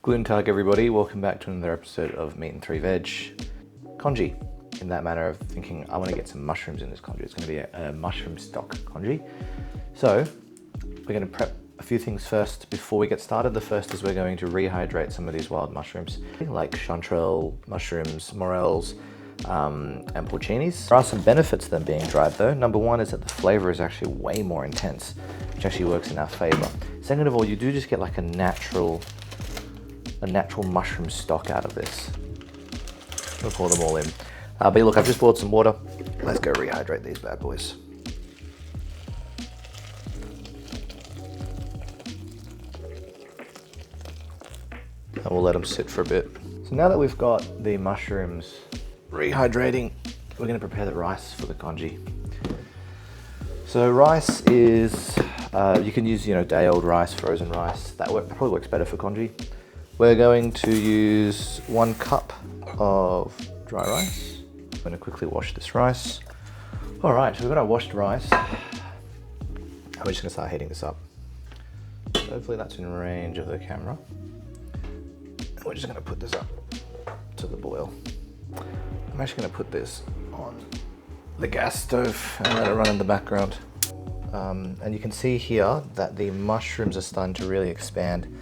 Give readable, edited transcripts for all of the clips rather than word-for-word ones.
Guten Tag everybody, welcome back to another episode of Meat and 3 Veg. Congee, in that manner of thinking, I want to get some mushrooms in this congee. It's going to be a mushroom stock congee. So, we're going to prep a few things first before we get started. The first is we're going to rehydrate some of these wild mushrooms, like chanterelle mushrooms, morels, and porcinis. There are some benefits to them being dried though. Number one is that the flavor is actually way more intense, which actually works in our favor. Second of all, you do just get like a natural mushroom stock out of this. We'll pour them all in. But look, I've just poured some water. Let's go rehydrate these bad boys. And we'll let them sit for a bit. So now that we've got the mushrooms rehydrating, we're going to prepare the rice for the congee. So rice is, you can use day-old rice, frozen rice. That probably works better for congee. We're going to use 1 cup of dry rice. I'm going to quickly wash this rice. All right, so we've got our washed rice. We're just going to start heating this up. So hopefully that's in range of the camera. And we're just going to put this up to the boil. I'm actually going to put this on the gas stove and let it run in the background. And you can see here that the mushrooms are starting to really expand.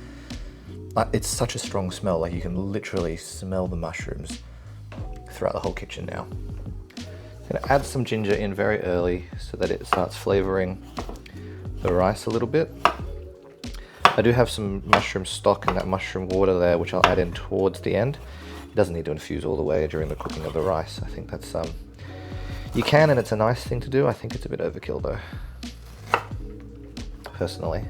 It's such a strong smell, like you can literally smell the mushrooms throughout the whole kitchen now. I'm going to add some ginger in very early so that it starts flavoring the rice a little bit. I do have some mushroom stock and that mushroom water there, which I'll add in towards the end. It doesn't need to infuse all the way during the cooking of the rice. I think that's, you can, and it's a nice thing to do. I think it's a bit overkill though, personally.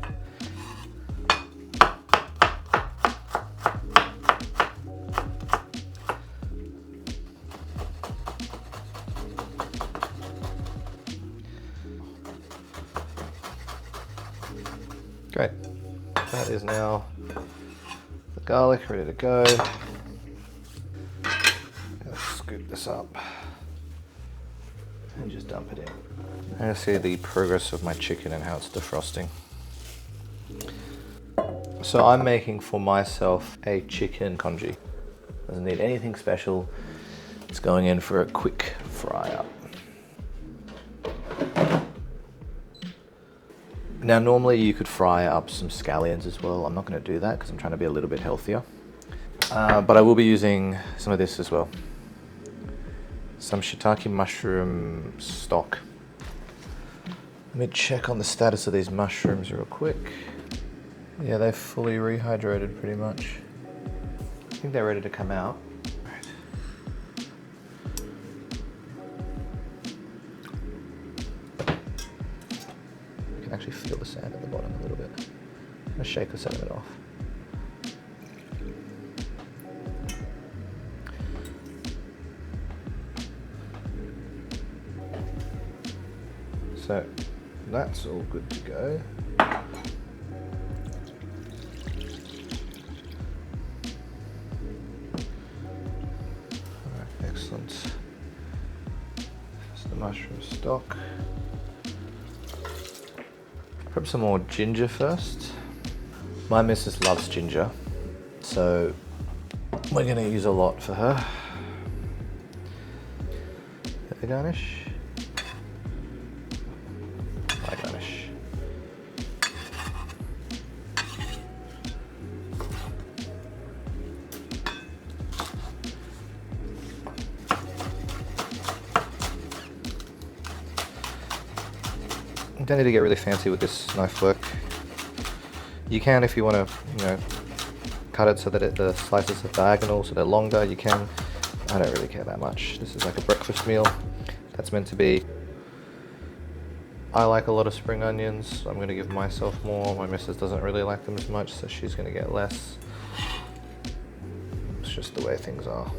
Great, that is now the garlic ready to go. Let's scoop this up and just dump it in. I'm going to see the progress of my chicken and how it's defrosting. So I'm making for myself a chicken congee. Doesn't need anything special. It's going in for a quick fry up. Now normally you could fry up some scallions as well. I'm not going to do that because I'm trying to be a little bit healthier. But I will be using some of this as well. Some shiitake mushroom stock. Let me check on the status of these mushrooms real quick. Yeah, they're fully rehydrated pretty much. I think they're ready to come out. Actually feel the sand at the bottom a little bit. I'm going to shake the sediment off. So that's all good to go. Alright, excellent. That's the mushroom stock. Grab some more ginger first. My missus loves ginger, so we're going to use a lot for her. The garnish. My garnish. You don't need to get really fancy with this knife work. You can, if you want to, cut it so that the slices are diagonal, so they're longer, you can. I don't really care that much. This is like a breakfast meal that's meant to be. I like a lot of spring onions, so I'm going to give myself more. My missus doesn't really like them as much, so she's going to get less. It's just the way things are.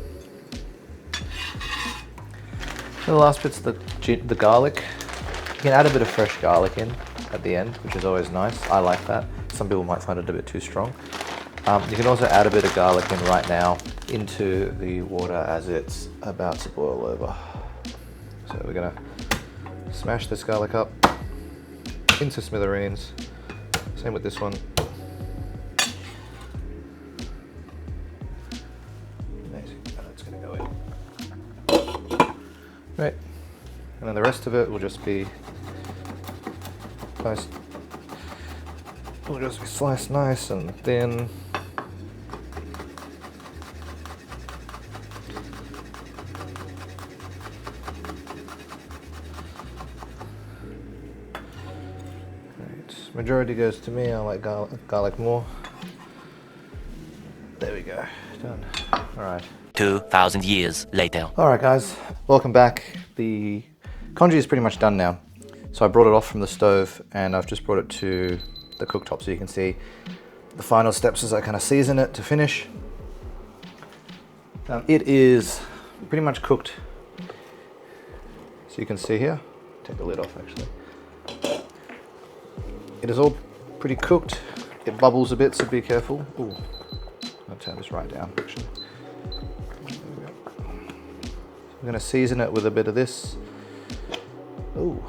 And the last bit's the garlic. You can add a bit of fresh garlic in at the end, which is always nice. I like that. Some people might find it a bit too strong. You can also add a bit of garlic in right now into the water as it's about to boil over. So we're gonna smash this garlic up into smithereens. Same with this one. gonna go in. Right, and then the rest of it will just be sliced. Will just be sliced nice and thin. Majority goes to me. I like garlic more. There we go. Done. All right. 2,000 years later. All right, guys. Welcome back. The congee is pretty much done now. So I brought it off from the stove and I've just brought it to the cooktop so you can see the final steps as I kind of season it to finish. It is pretty much cooked. So you can see here. Take the lid off actually. It is all pretty cooked. It bubbles a bit, so be careful. Ooh, I'll turn this right down, actually. There we go. I'm gonna season it with a bit of this. Ooh,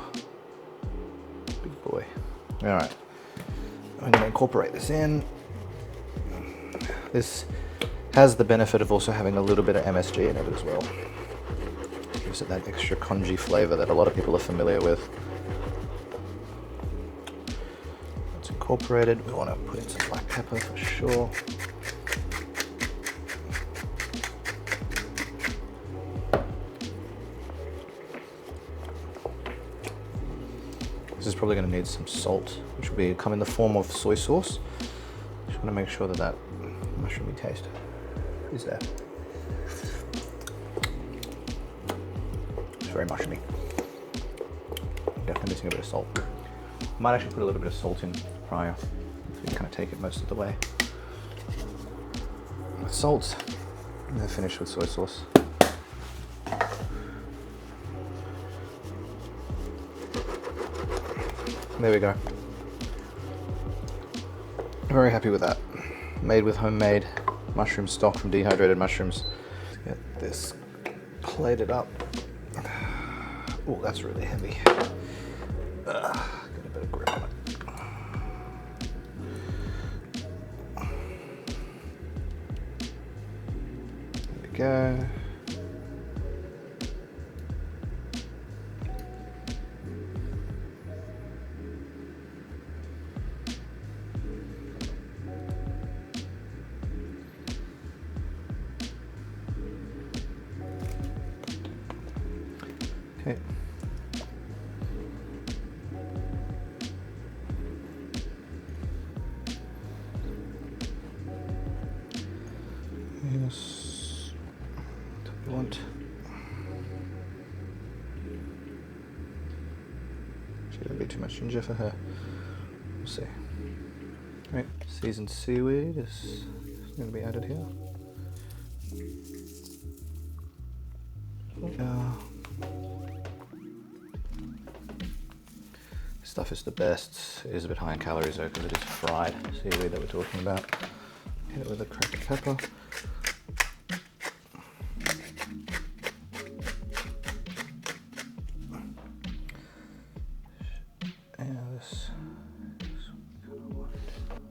big boy. All right, I'm gonna incorporate this in. This has the benefit of also having a little bit of MSG in it as well. Gives it that extra congee flavor that a lot of people are familiar with. Incorporated. We want to put in some black pepper for sure. This is probably going to need some salt, which will come in the form of soy sauce. Just want to make sure that that mushroomy taste is there. It's very mushroomy. Definitely missing a bit of salt. Might actually put a little bit of salt in prior, so you can kind of take it most of the way. With salt, and then finish with soy sauce. There we go. Very happy with that. Made with homemade mushroom stock from dehydrated mushrooms. Let's get this plated up. Oh, that's really heavy. Get a bit of grip on it. There we go. Okay. Yes. What do we want? Should that be too much ginger for her? We'll see. Right, seasoned seaweed is going to be added here. Stuff is the best. It is a bit high in calories though because it is fried seaweed that we're talking about. Hit it with a cracked pepper. And this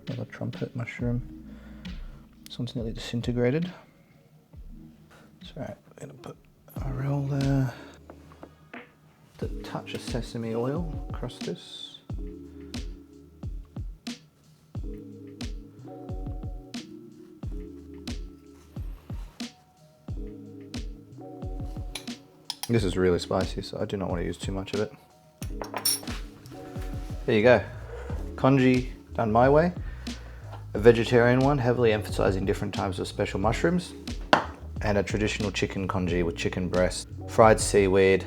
another trumpet mushroom. This one's nearly disintegrated. That's right, we're gonna put a roll there. A touch of sesame oil across this. This is really spicy, so I do not want to use too much of it. There you go. Congee done my way. A vegetarian one, heavily emphasizing different types of special mushrooms. And a traditional chicken congee with chicken breast, fried seaweed,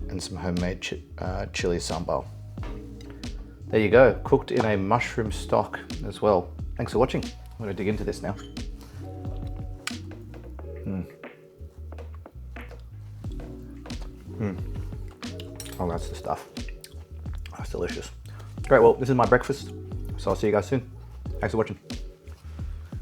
and some homemade chili sambal. There you go, cooked in a mushroom stock as well. Thanks for watching. I'm going to dig into this now. Oh, that's the stuff. That's delicious. Great, well, this is my breakfast, so I'll see you guys soon. Thanks for watching.